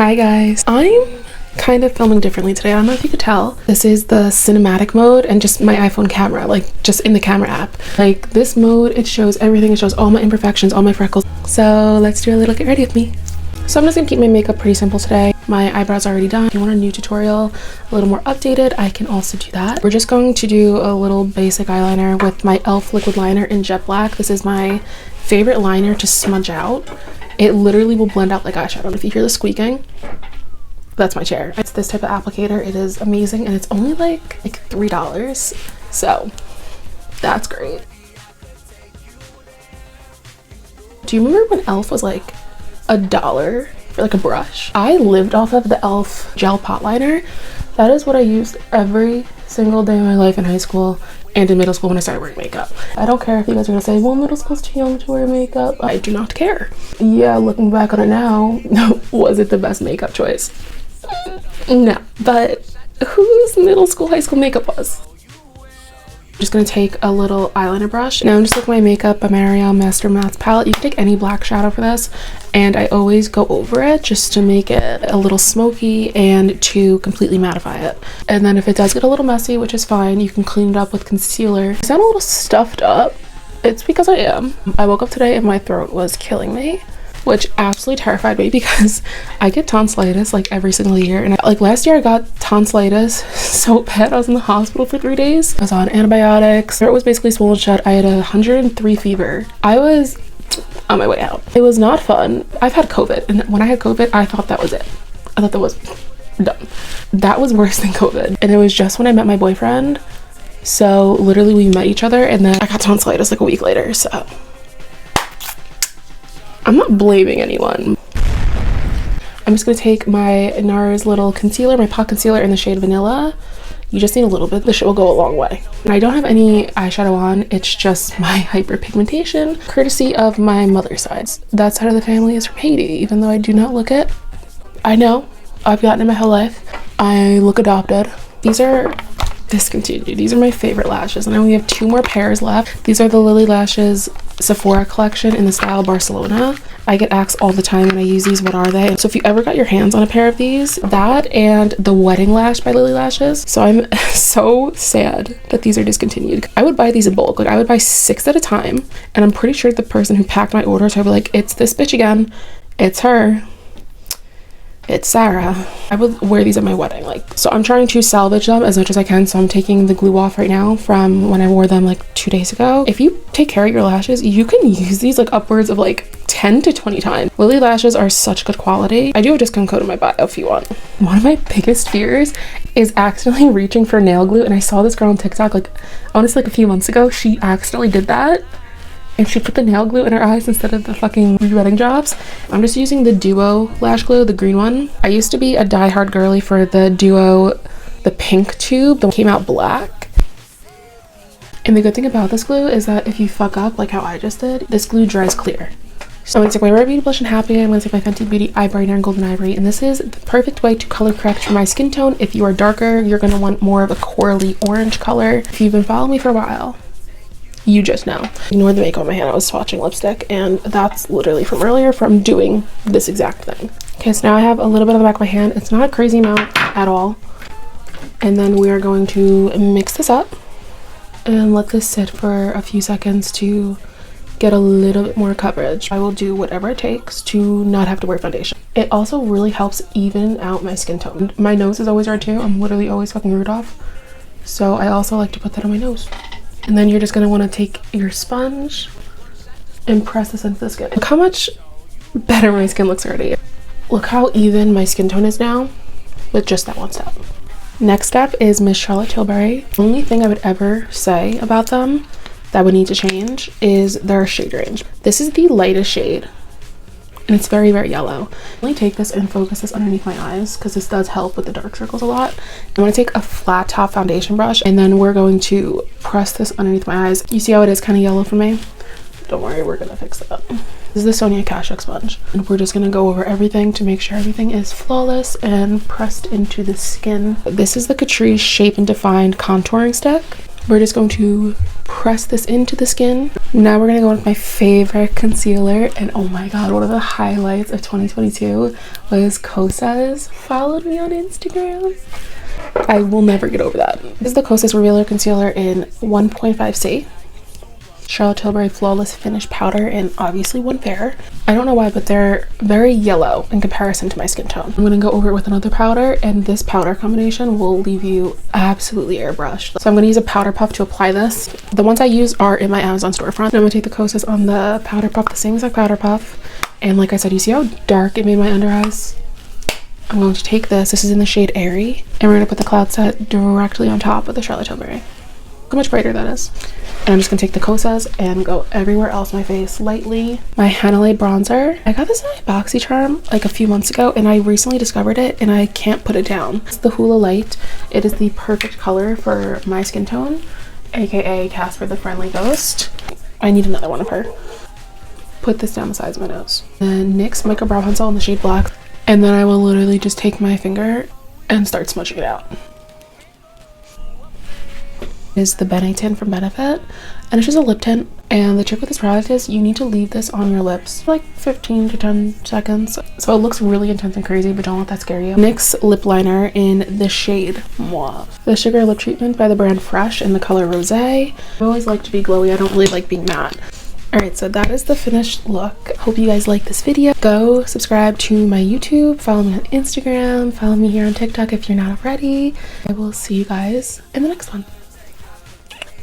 Hi guys, I'm kind of filming differently today. I don't know if you could tell. This is the cinematic mode and just my iPhone camera, like just in the camera app. Like this mode, it shows everything. It shows all my imperfections, all my freckles. So let's do a little get ready with me. So I'm just gonna keep my makeup pretty simple today. My eyebrows are already done. If you want a new tutorial, a little more updated, I can also do that. We're just going to do a little basic eyeliner with my e.l.f. liquid liner in jet black. This is my favorite liner to smudge out. It literally will blend out like eyeshadow. If you hear the squeaking, that's my chair. It's this type of applicator. It is amazing and it's only like $3. So that's great. Do you remember when e.l.f. was like $1 for like a brush? I lived off of the e.l.f. gel pot liner. That is what I used every single day of my life in high school and in middle school when I started wearing makeup. I don't care if you guys are gonna say, well, middle school's too young to wear makeup. I do not care. Yeah, looking back on it now, was it the best makeup choice? No, but whose middle school, high school makeup was? I'm just gonna take a little eyeliner brush. Now I'm just looking at my makeup by L'Oreal Master Mattes palette. You can take any black shadow for this, and I always go over it just to make it a little smoky and to completely mattify it. And then if it does get a little messy, which is fine, you can clean it up with concealer. I sound a little stuffed up. It's because I am. I woke up today and my throat was killing me, which absolutely terrified me because I get tonsillitis like every single year. And like last year I got tonsillitis so bad I was in the hospital for 3 days. I was on antibiotics. It was basically swollen shut. I had 103 fever. I was on my way out. It was not fun. I've had COVID, and when I had COVID, I thought that was it. I thought that was done. That was worse than COVID. And it was just when I met my boyfriend. So literally we met each other and then I got tonsillitis like a week later. So I'm not blaming anyone. I'm just gonna take my NARS little concealer, my pot concealer in the shade Vanilla. You just need a little bit. This shit will go a long way. And I don't have any eyeshadow on. It's just my hyperpigmentation, courtesy of my mother's side. That side of the family is from Haiti, even though I do not look it. I know, I've gotten it my whole life. I look adopted. These are discontinued. These are my favorite lashes, and I only have 2 more pairs left. These are the Lily Lashes Sephora collection in the style Barcelona. I get asked all the time when I use these, what are they? So if you ever got your hands on a pair of these, that and the Wedding Lash by Lily Lashes. So I'm so sad that these are discontinued. I would buy these in bulk. Like I would buy 6 at a time, and I'm pretty sure the person who packed my order, so I'd be like, it's this bitch again. It's her. It's Sarah. I would wear these at my wedding. Like, so I'm trying to salvage them as much as I can. So I'm taking the glue off right now from when I wore them like 2 days ago. If you take care of your lashes, you can use these like upwards of like 10 to 20 times. Lily Lashes are such good quality. I do have a discount code in my bio if you want. One of my biggest fears is accidentally reaching for nail glue. And I saw this girl on TikTok, like honestly like a few months ago, she accidentally did that. And she put the nail glue in her eyes instead of the fucking wedding jobs. I'm just using the Duo lash glue, the green one. I used to be a diehard girly for the Duo, the pink tube that came out black. And the good thing about this glue is that if you fuck up like how I just did, this glue dries clear. So I'm gonna take my Rare Beauty blush in Happy. I'm gonna take my Fenty Beauty eye brightener in Golden Ivory. And this is the perfect way to color correct for my skin tone. If you are darker, you're gonna want more of a corally orange color. If you've been following me for a while, you just know. Ignore the makeup on my hand. I was swatching lipstick, and that's literally from earlier from doing this exact thing. Okay, so now I have a little bit on the back of my hand. It's not a crazy amount at all. And then we are going to mix this up and let this sit for a few seconds to get a little bit more coverage. I will do whatever it takes to not have to wear foundation. It also really helps even out my skin tone. My nose is always red too. I'm literally always fucking Rudolph. So I also like to put that on my nose. And then you're just going to want to take your sponge and press this into the skin. Look how much better my skin looks already. Look how even my skin tone is now with just that one step. Next step is Miss Charlotte Tilbury. The only thing I would ever say about them that would need to change is their shade range. This is the lightest shade, and it's very, very yellow. Let me take this and focus this underneath my eyes because this does help with the dark circles a lot. I'm going to take a flat top foundation brush, and then we're going to press this underneath my eyes. You see how it is kind of yellow for me? Don't worry, we're going to fix it up. This is the Sonia Kashuk sponge, and we're just going to go over everything to make sure everything is flawless and pressed into the skin. This is the Catrice Shape and Defined contouring stick. We're just going to press this into the skin. Now we're gonna go with my favorite concealer, and oh my god, one of the highlights of 2022 was Kosas followed me on Instagram. I will never get over that. This is the Kosas Revealer Concealer in 1.5C. Charlotte Tilbury Flawless Finish Powder and obviously One Fair. I don't know why, but they're very yellow in comparison to my skin tone. I'm gonna go over it with another powder, and this powder combination will leave you absolutely airbrushed. So I'm gonna use a powder puff to apply this. The ones I use are in my Amazon storefront. I'm gonna take the Kosas on the powder puff, the same exact powder puff. And like I said, you see how dark it made my under eyes? I'm going to take this is in the shade Airy, and we're gonna put the Cloud Set directly on top of the Charlotte Tilbury. Look how much brighter that is. And I'm just gonna take the Kosas and go everywhere else my face lightly. My Hanalei bronzer. I got this in my BoxyCharm like a few months ago, and I recently discovered it and I can't put it down. It's the Hoola Light. It is the perfect color for my skin tone, aka Casper the Friendly Ghost. I need another one of her. Put this down the sides of my nose. Then NYX Micro Brow Pencil in the shade Black. And then I will literally just take my finger and start smudging it out. Is the Benetton from Benefit, and it's just a lip tint. And the trick with this product is you need to leave this on your lips for like 15 to 10 seconds. So it looks really intense and crazy, but don't let that scare you. NYX lip liner in the shade Mauve. The Sugar Lip Treatment by the brand Fresh in the color Rosé. I always like to be glowy. I don't really like being matte. Alright, so that is the finished look. Hope you guys like this video. Go subscribe to my YouTube, follow me on Instagram, follow me here on TikTok if you're not already. I will see you guys in the next one.